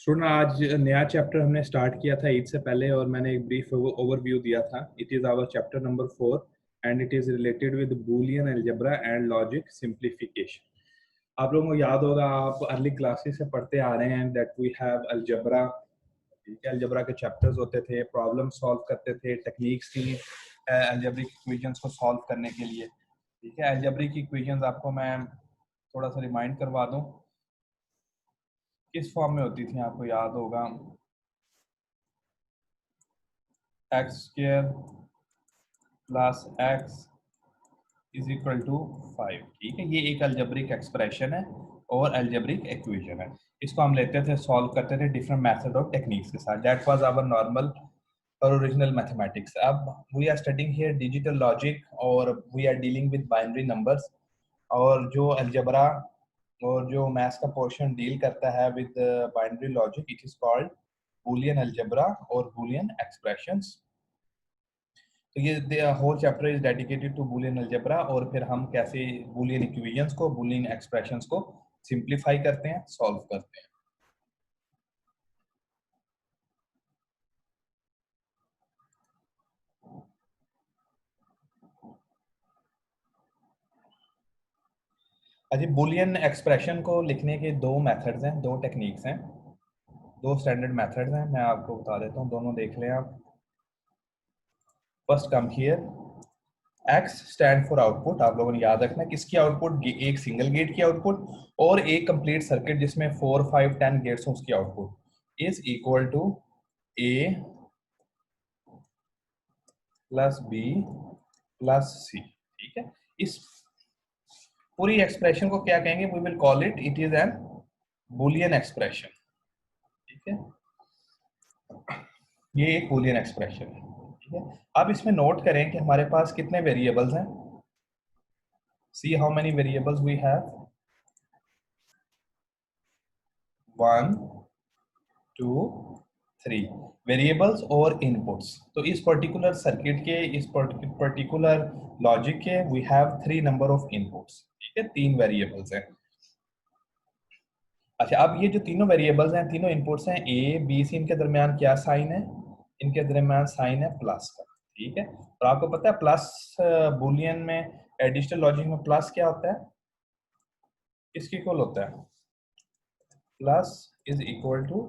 Student आज नया chapter हमने स्टार्ट किया था ईद से पहले और मैंने एक ब्रीफ ओवरव्यू दिया था। It is our chapter number 4 and it is related with Boolean algebra and logic simplification. आप लोगों को याद होगा, आप अर्ली क्लासेस से पढ़ते आ रहे हैं that we have algebra. Algebra के चैप्टर्स होते थे, प्रॉब्लम सॉल्व करते थे, टेक्निक्स थी अलजेब्रिक इक्वेशंस को सॉल्व करने के लिए। ठीक है, अलजेब्रिक इक्वेशंस आपको मैं थोड़ा सा रिमाइंड करवा दूं किस फॉर्म में होती थी। आपको याद होगा x square plus x is equal to 5। ठीक है, ये एक अलजेब्रिक एक्सप्रेशन है और अलजेब्रिक इक्वेशन है। इसको हम लेते थे, सॉल्व करते थे डिफरेंट मेथड और टेक्निक्स के साथ। दैट वाज आवर नॉर्मल और ओरिजिनल मैथमेटिक्स। अब we are studying here digital logic और we are dealing with binary numbers. और जो अलजेब्रा और जो मैथ्स का पोर्शन डील करता है with binary logic, it is called Boolean algebra और बूलियन एक्सप्रेशंस। तो ये whole chapter is dedicated to Boolean algebra और फिर हम कैसे बूलियन इक्वेशंस को, बूलियन एक्सप्रेशंस को सिंप्लीफाई करते हैं, सॉल्व करते हैं। अच्छा, बूलियन एक्सप्रेशन को लिखने के दो मेथड्स हैं, दो टेक्निक्स हैं, दो स्टैंडर्ड मेथड्स हैं। मैं आपको बता देता हूँ, दोनों देख लें आप। First come here, x stand for output. आप लोगों ने याद रखना किसकी आउटपुट, एक सिंगल गेट की आउटपुट और एक कंप्लीट सर्किट जिसमें 4, 5, 10 गेट्स हैं उसकी output is equal to A plus b plus c. ठीक है, इस पूरी एक्सप्रेशन को क्या कहेंगे, we will call it, it is an boolean expression. ठीक है, ये एक बूलियन एक्सप्रेशन है। ठीक है, अब इसमें नोट करें कि हमारे पास कितने वेरिएबल्स हैं। See how many variables we have, 1 2 3 variables और इनपुट्स। तो इस पर्टिकुलर सर्किट के, इस पर्टिकुलर लॉजिक के we have 3 number of inputs. ठीक है, 3 वेरिएबल्स हैं। अच्छा, अब ये जो तीनों वेरिएबल्स हैं, तीनों इनपुट्स हैं, ए बी सी, इनके दरमियान क्या साइन है, इनके दरमियान साइन है प्लस का। ठीक है, और आपको पता है प्लस बूलियन में, एडिशनल लॉजिक में प्लस क्या होता है, किसकी इक्वल होता है, प्लस इज इक्वल टू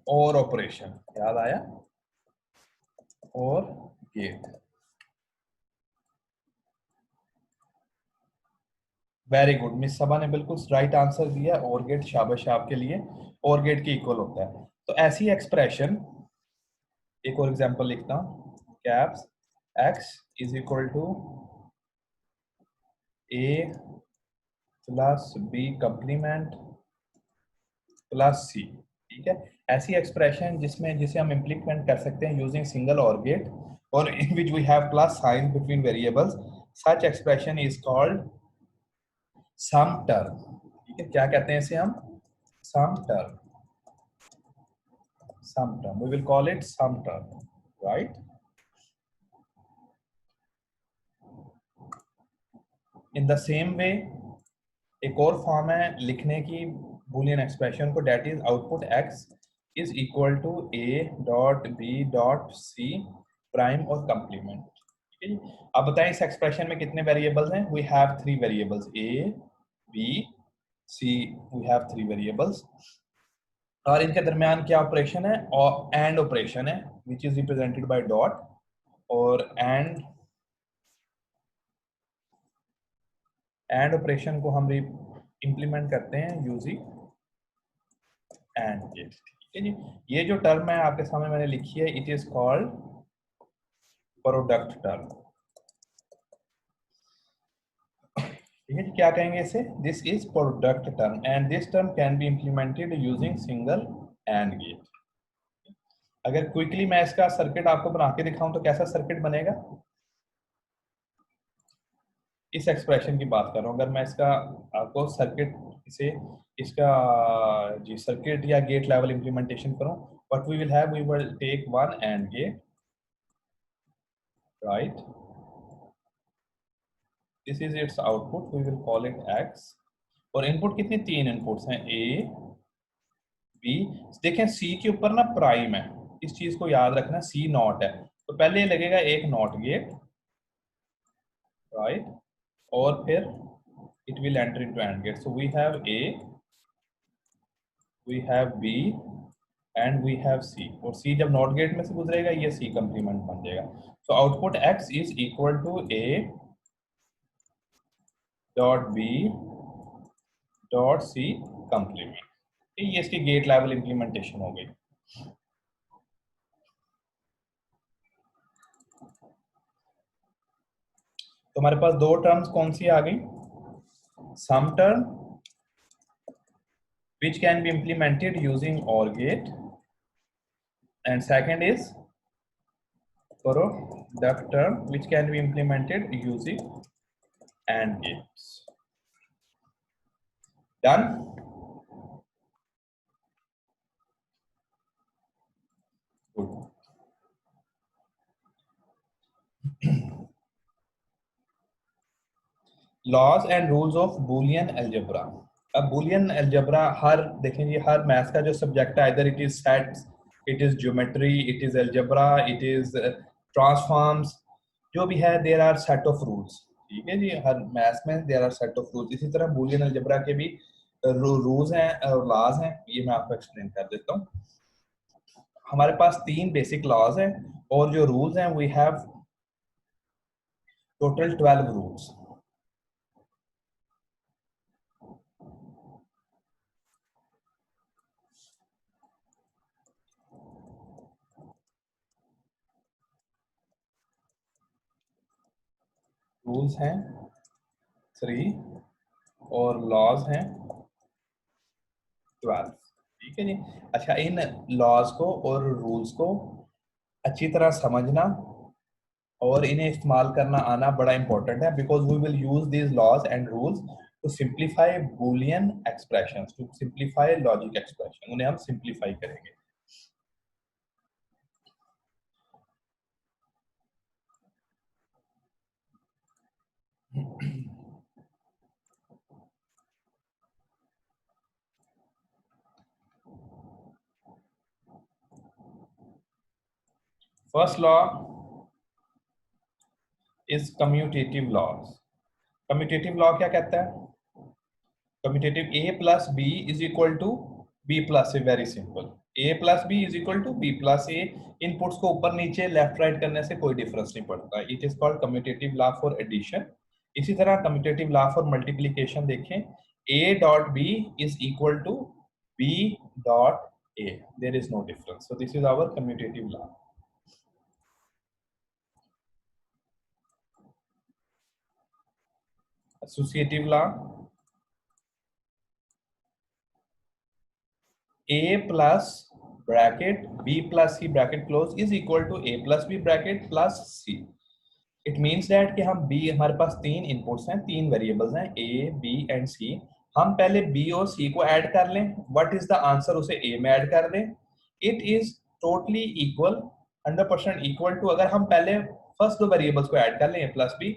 और ऑपरेशन। याद आया, और गेट। वेरी गुड, मिस सबा ने बिल्कुल राइट आंसर दिया, और गेट, शाबाश आपके लिए, और गेट के इक्वल होता है। तो ऐसी एक्सप्रेशन, एक और एग्जांपल लिखता हूं, caps x is equal to a plus b complement plus c। ठीक है, ऐसी एक्सप्रेशन जिसमें, जिसे हम इम्प्लीमेंट कर सकते हैं यूजिंग सिंगल और गेट और in which we have plus sign between variables, such expression is called sum term. ठीक है, क्या कहते हैं इसे हम, sum term, sum term, we will call it sum term, right. In the same way एक और फॉर्म है लिखने की बूलियन एक्सप्रेशन को, that is output x is equal to a dot b dot c prime और complement. ठीक है जी, अब बताएं इस एक्सप्रेशन में कितने वेरिएबल्स हैं, we have 3 variables, a b c, we have 3 variables. और इनके दरमियान क्या ऑपरेशन है, और एंड ऑपरेशन है which is represented by dot, और एंड ऑपरेशन को हम इंप्लीमेंट करते हैं यूजिंग एंड गेट। ठीक है जी, ये जो टर्म है आपके सामने मैंने लिखी है, it is called product term. ठीक है जी, क्या कहेंगे इसे, this is product term and this term can be implemented using single AND gate. अगर क्विकली मैं इसका सर्किट आपको बना के दिखाऊं तो कैसा सर्किट बनेगा, इस एक्सप्रेशन की बात कर रहा हूं। अगर मैं इसका आपको सर्किट, इसे, इसका जी सर्किट या गेट लेवल इंप्लीमेंटेशन करूं, what we will have, we will take one AND gate, right, this is its output, we will call it x, और इनपुट कितने, 3 इनपुट्स हैं, a बी। देखें सी के ऊपर ना प्राइम है, इस चीज को याद रखना, सी नॉट है तो पहले लगेगा एक नॉट गेट, राइट, और फिर it will enter into AND gate. So we have A, we have B and we have C. और C जब NOT गेट में से गुजरेगा ये C कंप्लीमेंट बन जाएगा. So output X is equal to A dot B dot C complement. ये इसकी गेट लेवल इंप्लीमेंटेशन हो गई. तो हमारे पास दो टर्म्स कौन सी आ गई? सम term which can be implemented using OR gate and second is product term which can be implemented using AND gates. Done? Good. Laws and rules of Boolean algebra. अब Boolean algebra हर देखें जी हर maths का जो subject है, इधर it is sets, it is geometry, it is algebra, it is transforms, जो भी है there are set of rules. ठीक है जी, हर मैथ्स में there are set of rules. इसी तरह बूलियन अलजेब्रा के भी रूल्स हैं और लॉज हैं. ये मैं आपको एक्सप्लेन कर देता हूँ. हमारे पास तीन बेसिक लॉज हैं और जो रूल्स हैं we have total 12 rules. Rules हैं 3 और लॉज हैं 12. ठीक है जी. अच्छा, इन लॉज को और रूल्स को अच्छी तरह समझना और इन्हें इस्तेमाल करना आना बड़ा इंपॉर्टेंट है, because we will use these laws and rules to simplify Boolean expressions, to simplify logic expression. उन्हें हम सिंप्लीफाई करेंगे. First law is commutative laws. Commutative law क्या कहता है? Commutative a plus b is equal to b plus a. Very simple. a plus b is equal to b plus a. Inputs को ऊपर नीचे left right करने से कोई difference नहीं पड़ता. It is called commutative law for addition. इसी तरह कम्यूटेटिव लॉ फॉर मल्टीप्लिकेशन देखें. a dot b is equal to b dot a. There is no difference. So this is our commutative law. Associative law. a plus bracket b plus c bracket close is equal to a plus b bracket plus c. It means that कि हम b, हमारे पास तीन inputs हैं, तीन variables हैं a, b and c. हम पहले b और c को ऐड कर लें. What is the answer? उसे a में ऐड कर दें. It is totally equal, 100% equal to. अगर हम पहले फर्स्ट दो वेरिएबल्स को ऐड कर लें a plus b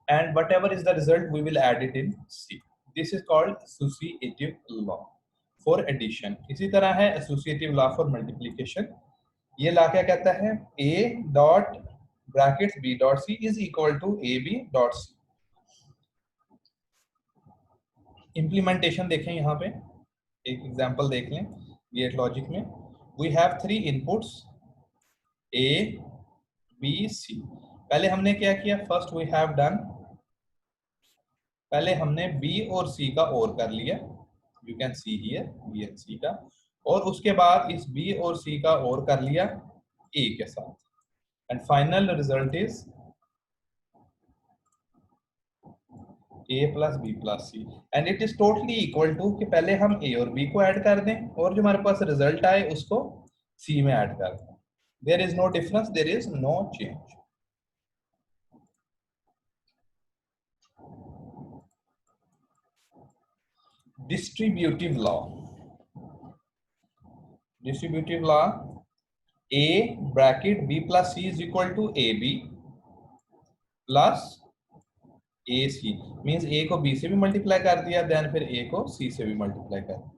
and whatever is the result we will add it in c. This is called associative law for addition. इसी तरह है एसोसिएटिव लॉ फॉर मल्टीप्लिकेशन. ये लॉ क्या कहता है? a dot brackets b dot c is equal to a b dot c. Implementation देखें, यहाँ पे एक एग्जांपल देख लें. गेट लॉजिक में we have 3 inputs a b c. पहले हमने क्या किया? फर्स्ट वी हैव डन, पहले हमने b और c का और कर लिया. You can see here B and C का, और उसके बाद इस B और C का और कर लिया A के साथ. And final result is A plus B plus C and it is totally equal to कि पहले हम A और B को ऐड कर दें और जो हमारे पास रिजल्ट आए उसको C में ऐड कर दें. There is no difference, there is no change. Distributive law. Distributive law a bracket b plus c is equal to ab plus ac. Means a को b से भी मल्टीप्लाई कर दिया, देन फिर a को c से भी मल्टीप्लाई कर दिया.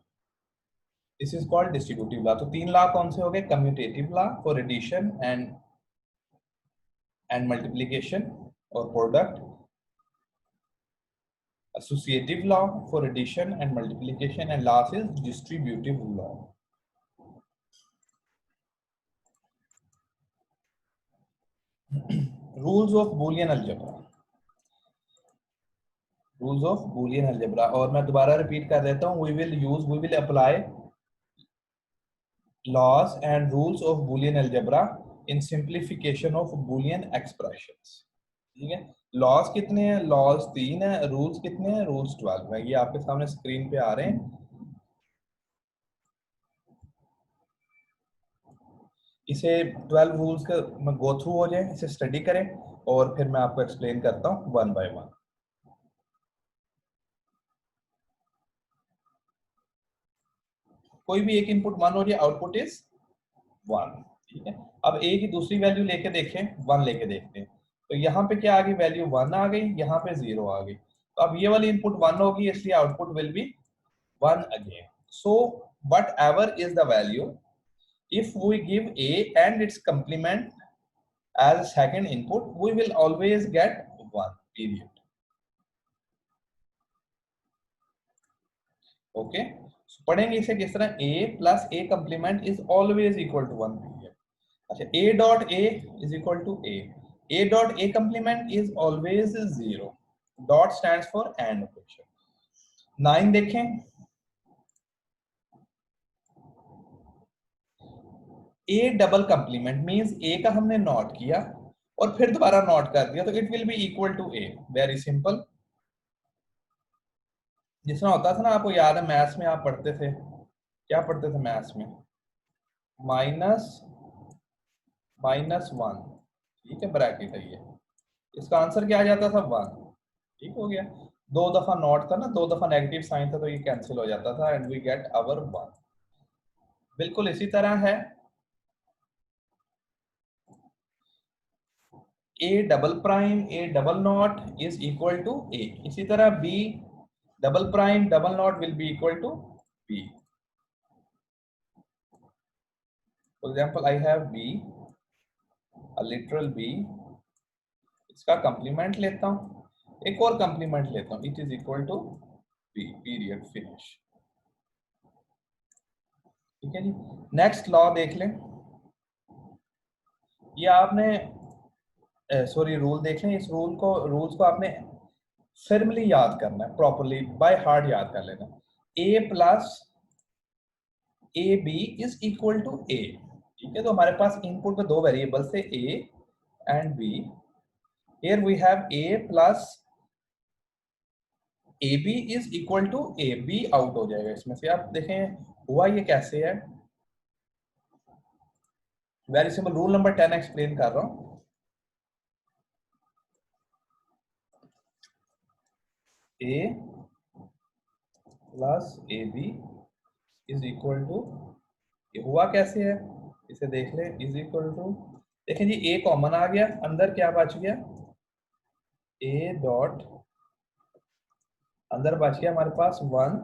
This is called distributive law. तो 3 लॉ कौन से हो गए? Commutative law for addition and multiplication और product, associative law for addition and multiplication, and last is distributive law. Rules of Boolean algebra. Rules of Boolean algebra, और मैं दोबारा repeat कर देता हूँ, we will apply laws and rules of Boolean algebra in simplification of Boolean expressions. ठीक है, laws कितने हैं? लॉज 3 है। रूल्स कितने हैं? रूल्स 12 है। ये आपके सामने स्क्रीन पे आ रहे हैं। इसे 12 रूल्स का गो थ्रू हो जाए, इसे स्टडी करें और फिर मैं आपको एक्सप्लेन करता हूँ वन बाय वन। कोई भी एक इनपुट 1 हो जाए, आउटपुट इज 1। ठीक है, अब ए की दूसरी वैल्यू लेके देखें, 1 लेके देखते हैं। तो यहाँ पे क्या आ गई? वैल्यू 1 आ गई, यहाँ पे 0 आ गई। तो अब ये वाली इनपुट 1 होगी, इसलिए output will be 1 again. So what ever is the value, if we give a and its complement as second input, we will always get 1, period. Okay, so पढ़ेंगे इसे किस तरह? a plus a complement is always equal to 1, period. अच्छा, a dot a is equal to a dot a complement is always 0. dot stands for and operation. 9 देखें, a double complement means a का हमने not किया और फिर दोबारा not कर दिया, तो it will be equal to a। Very simple. जिस तरह होता था ना, आपको याद है मैथ्स में आप पढ़ते थे, क्या पढ़ते थे मैथ्स में? माइनस माइनस 1, ठीक है, ब्रैकेट है ये। इसका आंसर क्या आ जाता था? 1। ठीक हो गया। 2 दफा नॉट था ना, 2 दफा नेगेटिव साइन था, तो ये कैंसिल हो जाता था एंड वी गेट आवर 1। बिल्कुल इसी तरह है a double prime a double not is equal to a। इसी तरह b double prime double not will be equal to b। For example I have b, a literal b, इसका complement लेता हूं, एक और कंप्लीमेंट लेता हूं, it is equal to b, period, finish. ठीक है जी। नेक्स्ट लॉ देख लें, ये आपने सॉरी रूल देख लें। इस रूल्स को आपने फर्मली याद करना है, प्रॉपरली बाय हार्ट याद कर लेना। a plus A B is equal to a. ठीक है, तो हमारे पास इनपुट में 2 वेरिएबल्स थे, a and b। Here we have a plus A B is equal to A. B out हो जाएगा इसमें से। आप देखें हुआ ये कैसे है, very simple. Rule number 10 explain कर रहा हूं। a plus A B is equal to, ये हुआ कैसे है इसे देख ले, इज इक्वल टू, देखें जी a कॉमन आ गया, अंदर क्या बच गया? a डॉट, अंदर बच गया हमारे पास 1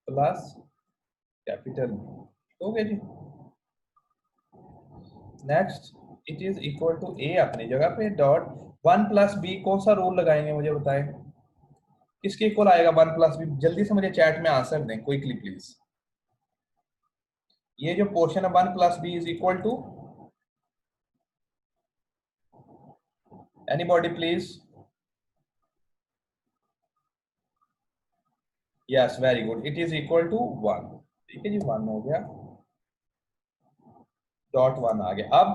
प्लस कैपिटल B। हो गया जी। Next it is equal to a अपनी जगह पे, डॉट 1 प्लस b। कौन सा रूल लगाएंगे मुझे बताएं, किसके इक्वल आएगा 1 प्लस b? जल्दी से मुझे चैट में आंसर दें क्विकली प्लीज। ये जो पोर्शन है 1 plus b is equal to, anybody please? Yes, very good, it is equal to 1। ठीक है जी, 1 हो गया, डॉट 1 आ गया। अब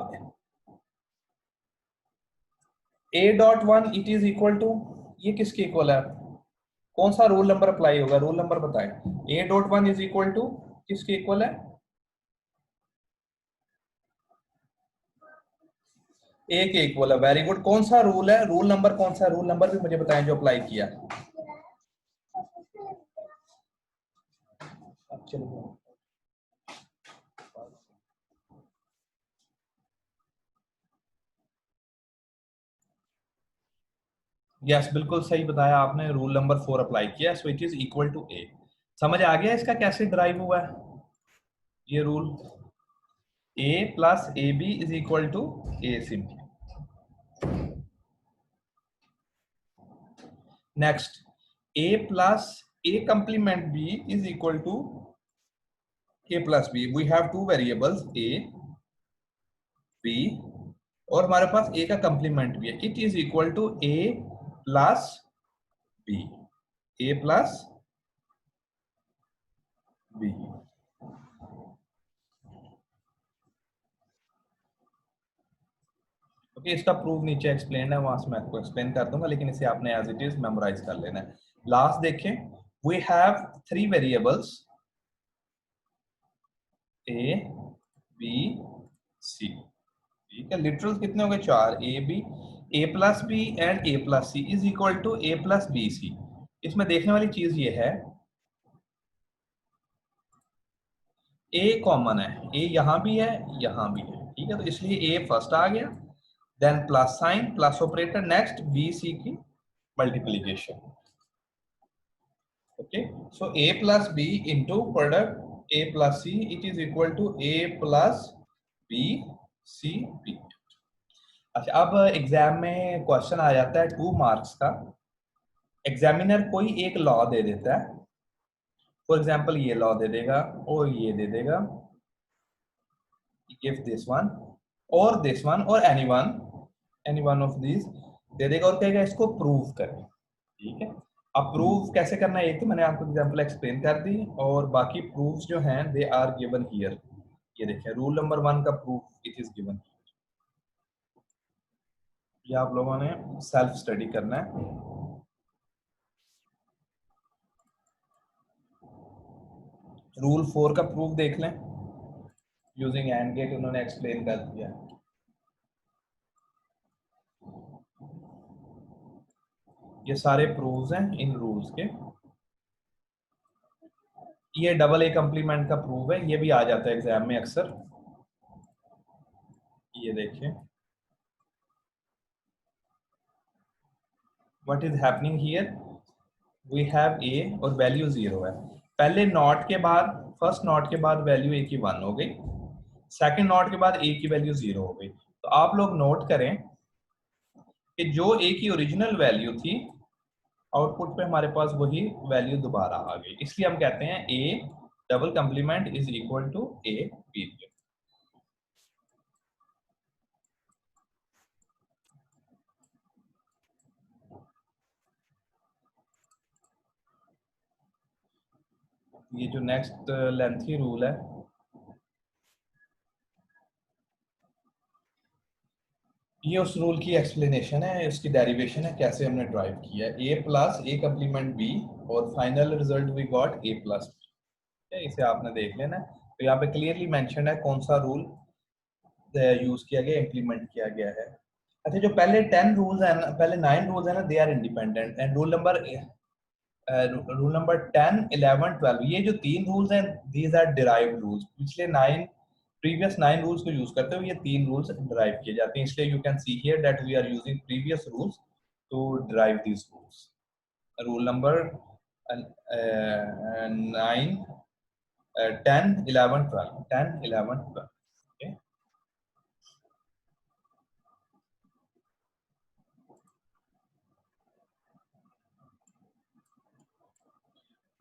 a dot 1 it is equal to, ये किसके इक्वल है? कौन सा रूल नंबर अप्लाई होगा? रूल नंबर बताएं। a dot 1 is equal to किसके इक्वल है? a के इक्वल है। Very good. कौन सा रूल है? रूल नंबर कौन सा? रूल नंबर भी मुझे बताएं जो अप्लाई किया। चलो, यस, बिल्कुल सही बताया आपने, रूल नंबर 4 अप्लाई किया, so it is equal to a। समझ आ गया इसका कैसे ड्राइव हुआ है? ये rule a plus A B is equal to A simply. Next a plus a complement b is equal to a plus b। we have two variables a b और हमारे पास a का कंप्लीमेंट भी है। It is equal to a plus b। a plus b। Okay, इसका proof नीचे explain है, वहां से मैं आपको एक्सप्लेन कर दूंगा, लेकिन इसे आपने एज इट इज मेमोराइज कर लेना है। लास्ट देखें, we have three variables A B C. ठीक है, लिटरल कितने हो गए? चार। A B, A plus B and A plus C is equal to A plus B C. इसमें देखने वाली चीज ये है, ए कॉमन है, ए यहां भी है यहां भी है। ठीक है, तो इसलिए ए फर्स्ट आ गया, then plus sign plus operator, next B C की multiplication. okay, so a plus b into product a plus c, it is equal to a plus b c b। अच्छा, अब एग्जाम में क्वेश्चन आ जाता है 2 marks का। Examiner कोई एक law दे देता है, फॉर एग्जांपल ये लॉ दे देगा और ये दे देगा, गिव दिस वन और दिस वन और any one of this they देगा और कहेगा इसको प्रूव करें। ठीक है, अब प्रूव कैसे करना है, एक तो मैंने आपको एग्जांपल एक्सप्लेन कर दी, और बाकी प्रूफ्स जो हैं दे आर गिवन हियर। ये देखें, रूल नंबर 1 का प्रूफ इट इज गिवन। ये आप लोगों ने सेल्फ स्टडी करना है। रूल 4 का प्रूफ देख लें, यूजिंग एंड गेट उन्होंने एक्सप्लेन कर दिया। ये सारे प्रूफ्स हैं इन रूल्स के। ये डबल ए कंप्लीमेंट का प्रूफ है, ये भी आ जाता है एग्जाम में अक्सर। ये देखिए, what is happening here, we have A और वैल्यू 0 है। पहले नॉट के बाद, फर्स्ट नॉट के बाद वैल्यू ए की 1 हो गई, सेकंड नॉट के बाद ए की वैल्यू 0 हो गई। तो आप लोग नोट करें कि जो ए की ओरिजिनल वैल्यू थी, आउटपुट पे हमारे पास वही वैल्यू दोबारा आ गई, इसलिए हम कहते हैं A double complement is equal to A period. ये जो नेक्स्ट लेंथी रूल है, ये उस रूल की एक्सप्लेनेशन है, उसकी डेरिवेशन है, कैसे हमने ड्राइव किया है। A plus A complement B और final result we got A plus B. इसे आपने देख लेना है। तो यहाँ पे क्लियरली मेंशन है कौन सा रूल यूज किया गया, इम्प्लीमेंट किया गया है। अच्छा, जो पहले 10 रूल्स है ना, पहले 9 रूल्स है ना, they are independent, and rule number 10 11 12 ये जो 3 रूल्स हैं, दीज आर डिराइव्ड रूल्स। पिछले 9 प्रीवियस 9 रूल्स को यूज करते हुए ये 3 रूल्स डिराइव किए जाते हैं, इसलिए you can see here that we are using previous rules to derive these rules. Rule number 9 10 11 12 10 11 12।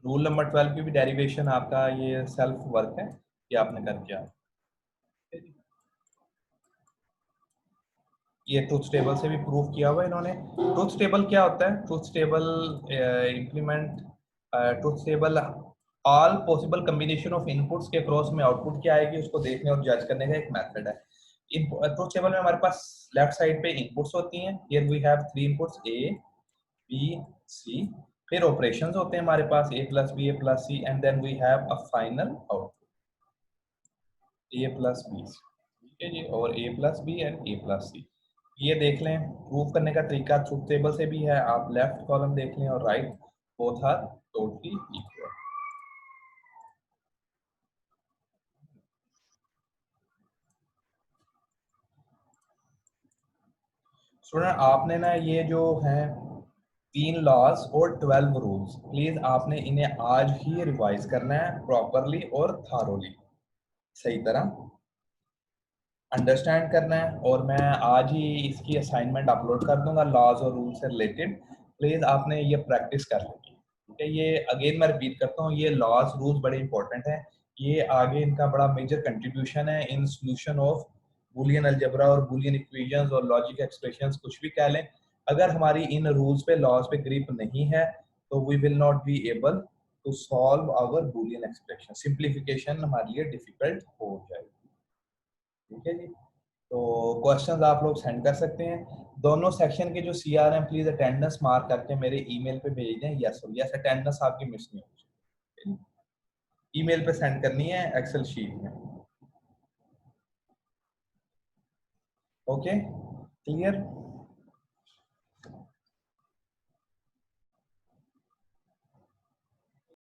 Rule number 12 की भी डेरिवेशन आपका ये सेल्फ वर्क है, ये आपने करके आओ। ये ट्रुथ टेबल से भी प्रूव किया हुआ है इन्होंने। ट्रुथ टेबल क्या होता है? Truth table implement truth table all possible combination of inputs के क्रॉस में आउटपुट क्या आएगी उसको देखने और जज करने का एक मेथड है। ट्रुथ टेबल में हमारे पास लेफ्ट साइड पे इनपुट्स होती हैं, here we have 3 inputs a B c, फिर ऑपरेशंस होते हैं हमारे पास a plus b A plus c, and then we have a final output a plus b. ठीक है जी, और a plus B and A plus c. ये देख लें, प्रूव करने का तरीका ट्रुथ टेबल से भी है। आप लेफ्ट कॉलम देख लें और right, both are totally equal. Student, आपने ना ये जो है 3 लॉज और 12 रूल्स, प्लीज आपने इन्हें आज ही रिवाइज करना है प्रॉपरली और थारोली। सही तरह अंडरस्टैंड करना है। और मैं आज ही इसकी असाइनमेंट अपलोड कर दूंगा लॉज और रूल से रिलेटेड। प्लीज़ आपने ये प्रैक्टिस कर लेनी है, ठीक है। ये अगेन मैं रिपीट करता हूँ, ये लॉज रूल्स बड़े इंपॉर्टेंट है। ये आगे इनका बड़ा मेजर कंट्रीब्यूशन है in solution of Boolean algebra और बूलियन इक्वेशंस और लॉजिक एक्सप्रेशंस, कुछ भी कह लें। अगर हमारी इन रूल्स पे लॉज पे ग्रिप नहीं है तो we will not be able to solve our Boolean expression, simplification हमारे लिए डिफिकल्ट हो जाएगी, ठीक है जी। तो क्वेश्चंस आप लोग सेंड कर सकते हैं। दोनों सेक्शन के जो सीआर हैं प्लीज अटेंडेंस मार्क करके मेरे ईमेल पे भेज दें, यस और यस, अटेंडेंस आपकी मिस नहीं होगी। ईमेल पे सेंड करनी है एक्सेल शीट में। Okay, clear.